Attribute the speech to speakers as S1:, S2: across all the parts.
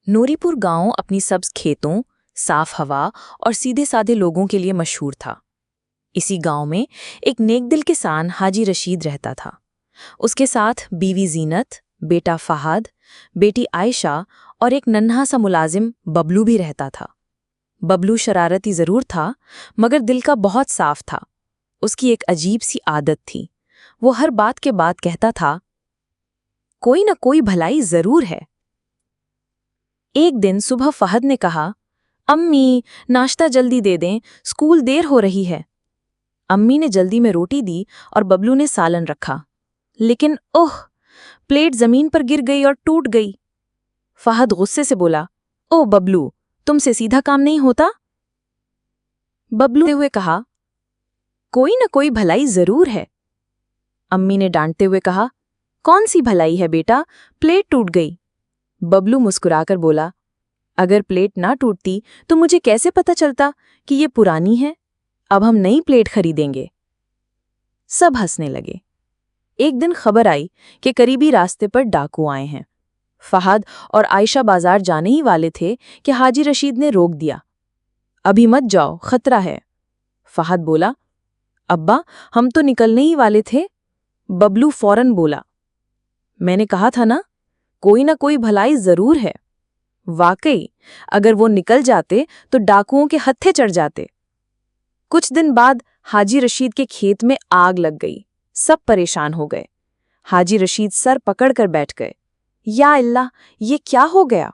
S1: नूरीपुर गांव अपनी सब्ज खेतों, साफ हवा और सीधे साधे लोगों के लिए मशहूर था। इसी गांव में एक नेकदिल किसान हाजी रशीद रहता था। उसके साथ बीवी जीनत, बेटा फहाद, बेटी आयशा और एक नन्हा सा मुलाजिम बबलू भी रहता था। बबलू शरारती जरूर था, मगर दिल का बहुत साफ था। उसकी एक अजीब सी आदत थी। वो हर बात के बाद कहता था, कोई न कोई भलाई जरूर है। एक दिन सुबह फहद ने कहा, अम्मी नाश्ता जल्दी दे दें, स्कूल देर हो रही है। अम्मी ने जल्दी में रोटी दी और बबलू ने सालन रखा। लेकिन ओह, प्लेट जमीन पर गिर गई और टूट गई। फहद गुस्से से बोला, ओ बबलू, तुमसे सीधा काम नहीं होता? बबलू ने हुए कहा, कोई न कोई भलाई जरूर है। अम्मी ने डांटते हुए कहा, कौन सी भलाई है बेटा, प्लेट टूट गई। बबलू मुस्कुराकर बोला, अगर प्लेट ना टूटती तो मुझे कैसे पता चलता कि ये पुरानी है? अब हम नई प्लेट खरीदेंगे। सब हंसने लगे। एक दिन खबर आई कि करीबी रास्ते पर डाकू आए हैं। फहद और आयशा बाजार जाने ही वाले थे कि हाजी रशीद ने रोक दिया। अभी मत जाओ, खतरा है। फहद बोला, अब्बा हम तो निकलने ही वाले थे। बबलू फौरन बोला, मैंने कहा था ना, कोई ना कोई भलाई जरूर है। वाकई, अगर वो निकल जाते तो डाकुओं के हत्थे चढ़ जाते। कुछ दिन बाद हाजी रशीद के खेत में आग लग गई। सब परेशान हो गए। हाजी रशीद सर पकड़कर बैठ गए। या अल्लाह, ये क्या हो गया?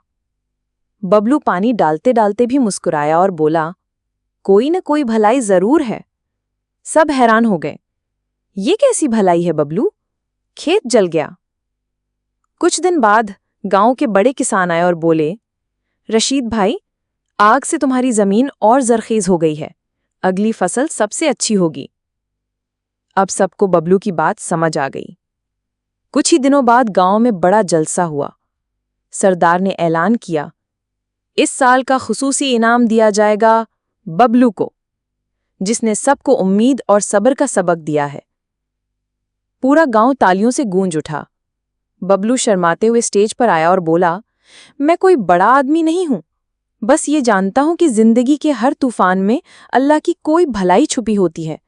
S1: बबलू पानी डालते डालते भी मुस्कुराया और बोला, कोई न कोई भलाई जरूर है। सब हैरान हो गए। ये कैसी भलाई है बबलू? खेत जल गया। कुछ दिन बाद गांव के बड़े किसान आए और बोले, रशीद भाई, आग से तुम्हारी जमीन और जरखेज हो गई है। अगली फसल सबसे अच्छी होगी। अब सबको बबलू की बात समझ आ गई। कुछ ही दिनों बाद गांव में बड़ा जलसा हुआ। सरदार ने ऐलान किया, इस साल का खुसूसी इनाम दिया जाएगा बबलू को, जिसने सबको उम्मीद और सब्र का सबक दिया है। पूरा गांव तालियों से गूंज उठा। बबलू शर्माते हुए स्टेज पर आया और बोला, मैं कोई बड़ा आदमी नहीं हूं, बस ये जानता हूं कि जिंदगी के हर तूफान में अल्लाह की कोई भलाई छुपी होती है।